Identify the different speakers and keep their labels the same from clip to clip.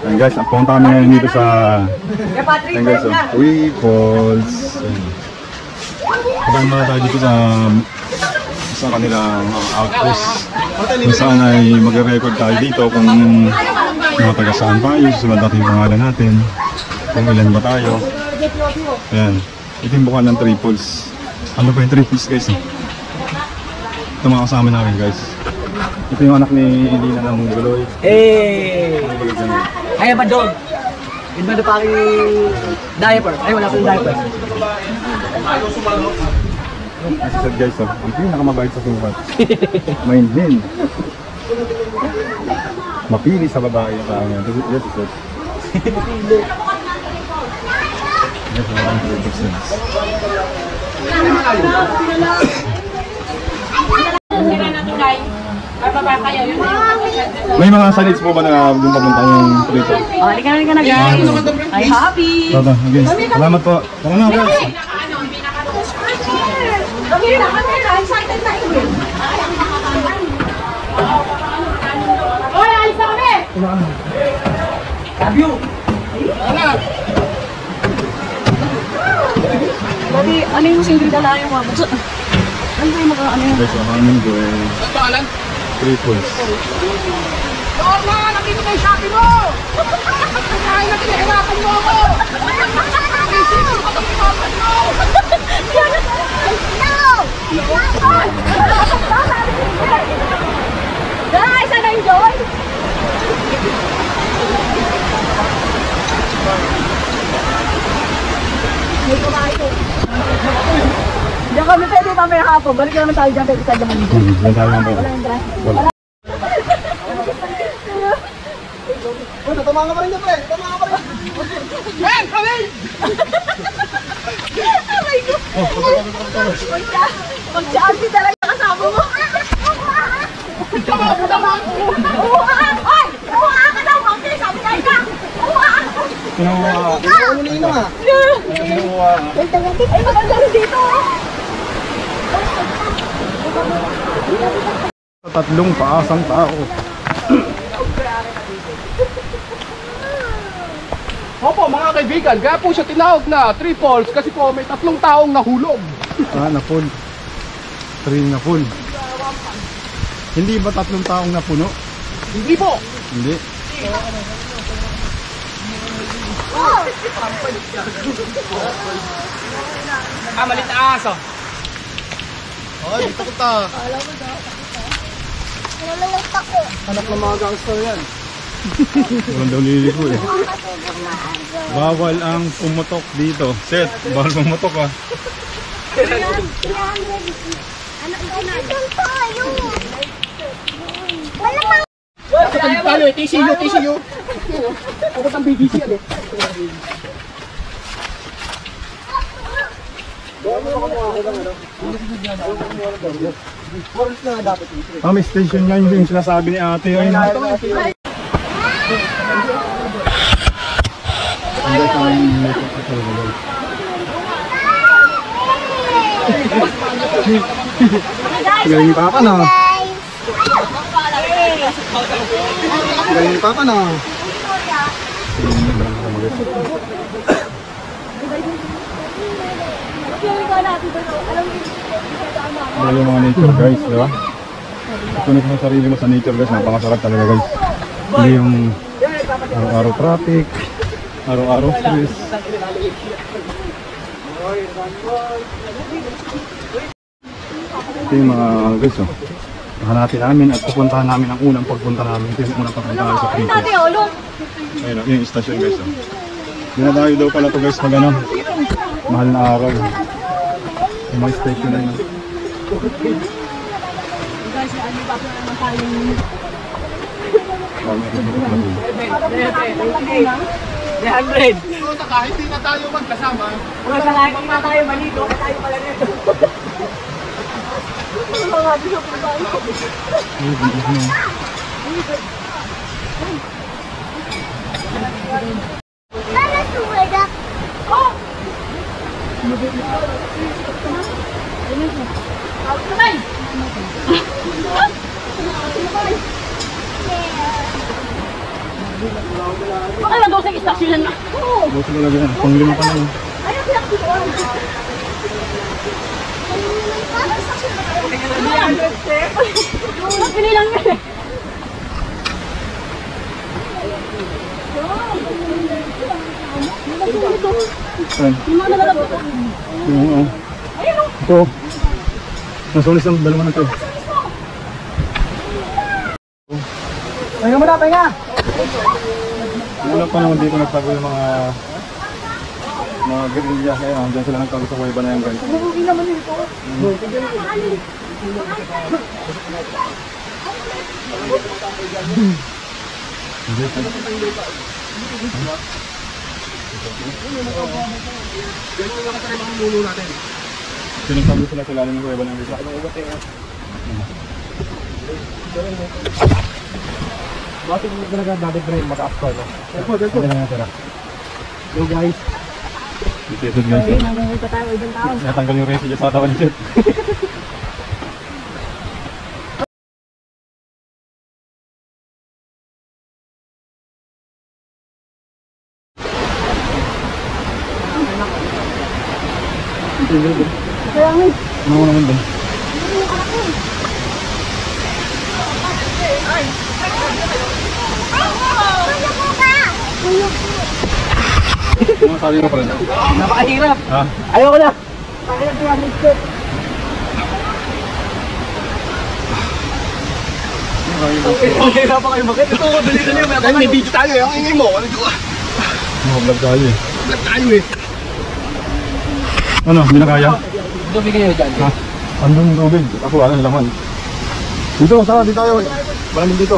Speaker 1: Ayan guys, punta kami ngayon dito sa ayan guys, Three Falls. Punta muna tayo dito sa kanilang outpost kung saan ay mag-record tayo dito kung mga taga saan tayo, susunod natin yung pangalan natin, kung ilan ba tayo. Ayan, ito yung bukan ng Three Falls. Ano ba yung Three Falls guys? Ito mga kasama namin guys. Ito yung anak ni Lina ng Guloy.
Speaker 2: Eh! Ay, ba dog? Yun ba pari diaper? Ay, wala pang diaper.
Speaker 1: Asisad guys, ang pinakamabait sa sukat. Mainin. Mapili sa babae yung tao niya. Yes, asisad. Yes, ang predictions. May mga salits po ba na yung papunta yung trito?
Speaker 2: Hindi ka na guys. Ay, happy!
Speaker 1: Okay. Salamat po. Tara na guys.
Speaker 3: Excited na ito. Oy, alis na kami!
Speaker 2: Love you! Lagi, ano yung singri dala yung mga buso? Ano ba yung ano yun?
Speaker 1: Guys, ang aming go eh.
Speaker 4: Ang pangalan?
Speaker 1: Three Falls.
Speaker 4: Norma, nakita ko yung Shopee mo! Kaya na tinahirapan mo ako! Isipin ko itong pinapan mo!
Speaker 3: Guys, ano yung joy? May kumain ko.
Speaker 2: Diyan kami pwede mamaya hapon. Balik naman tayo dyan. Pwede tayo dyan maligo.
Speaker 1: Wala tayo ang pera. Wala.
Speaker 4: Tama ka pa rin dyan, pre! Tama ka pa rin! Men, kami!
Speaker 3: Aray ko! Mag-charge talaga kasama mo! Uwa! Oy! Uwa ka daw! Mampi! Sabi tayo ka! Uwa!
Speaker 1: Kinuha.
Speaker 4: Ano nino nga?
Speaker 1: Kinuha.
Speaker 3: Ay, magandang dito!
Speaker 1: Tatlong paasang tao.
Speaker 4: Opo, mga kaibigan, kaya po siya tinawag na Three Falls kasi po may 3 taong nahulog.
Speaker 1: Na-full. 3 na full. Hindi ba 3 taong napuno?
Speaker 4: Hindi po.
Speaker 1: Hindi.
Speaker 4: Malit na aso. Ay, dito ko ta. Anak ng mga gangster yan.
Speaker 1: Walang daw liliko eh. Bawal ang pumutok dito. Set, bawal pumutok ah.
Speaker 4: Sa talo eh, TCU. Pagkat ang BBC yan eh.
Speaker 1: May station nga yung sinasabi ni ate. Ayun. Galing ni Papa na. Galing ni Papa na. Dahil yung mga nature guys, di ba? Itunik mo sarili mo sa nature guys, napakasarap talaga guys. Hindi yung araw-araw traffic, araw-araw stress. Ito yung mga guys oh. Hanapin namin at pupuntahan namin ang unang pagpunta namin. Ito yung unang pagpunta namin sa Princess. Ayun oh, yung station guys oh. Dinadayo daw pala ito guys pag ano, mahal na araw. Yung mga station na yun.
Speaker 3: Guys, ano ba po naman tayong...
Speaker 2: 300.
Speaker 4: Kahit di na tayo magkasama.
Speaker 2: Kung kalahit na tayo maligo, tayo pala nito.
Speaker 3: Mga bisa po tayo. Baka naman daw sa istasyon na. Oo.
Speaker 1: Buti talaga yan. Pang-lima pa na yun.
Speaker 3: Ayun, pinaktiwan. Pili lang yun eh.
Speaker 1: Saan?
Speaker 3: Yung mga nalalabot.
Speaker 1: Yung,
Speaker 3: Ayun o.
Speaker 1: ito. Nasulis ang dalawa na ito.
Speaker 2: Pahinga mo na, pahinga!
Speaker 1: Wala pa naman dito nagtago yung mga guerrilla. Kaya hanggang sila nagtago sa kuweba na yan guys.
Speaker 2: Hindi naman dito.
Speaker 1: Sinagtago sila sa lalim ng kuweba na yan guys.
Speaker 2: Bakit mo talaga dati brain maka-upscore no? Go guys.
Speaker 1: Ito guys.
Speaker 3: Nangangalit pa tayo, ibang tao.
Speaker 1: Natanggal yung resi dyan sa katawan ni Chet.
Speaker 3: Kaya nga.
Speaker 1: Ano mo naman doon? Ano sabi mo pa rin?
Speaker 2: Napakahirap.
Speaker 1: Ha?
Speaker 2: Ayoko na. Pakilap ko yung step. Mahirap pa kayo bakit? Ito, dali-dali. May video tayo eh. Ang ingay mo.
Speaker 1: Vlog tayo eh.
Speaker 2: Vlog tayo eh.
Speaker 1: Ano? Hindi na kaya?
Speaker 2: Ito, bigay nyo dyan.
Speaker 1: Ha? Andun yung tubig. Ako wala ng laman. Dito, saan? Dito tayo. Malamig dito.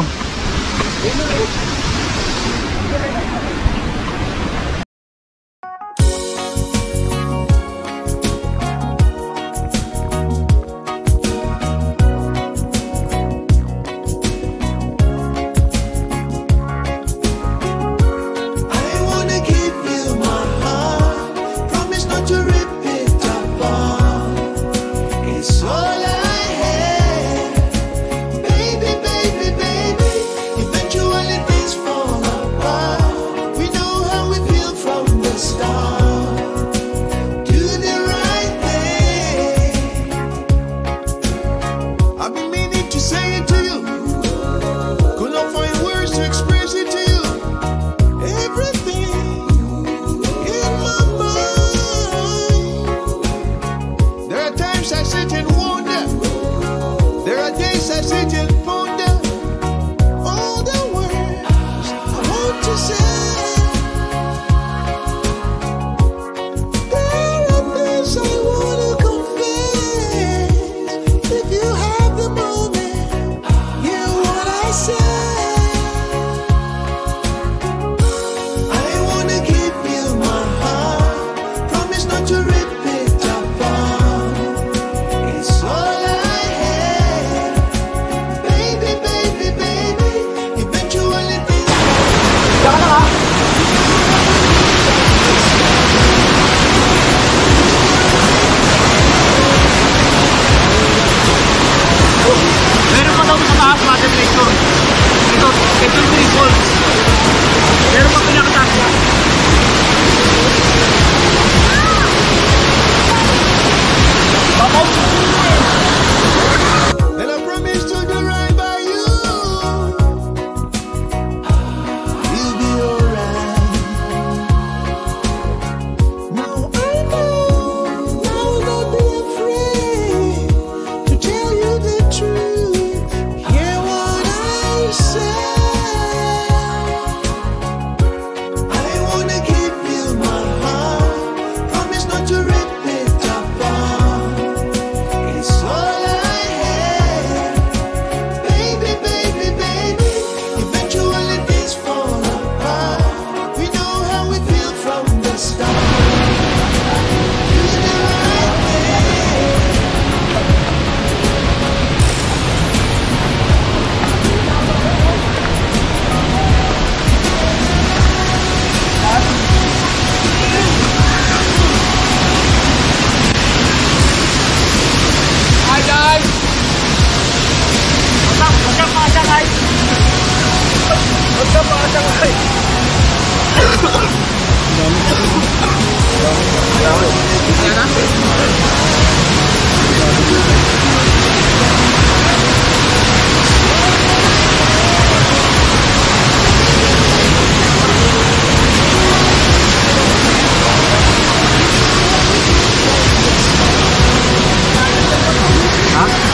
Speaker 4: Ayan na.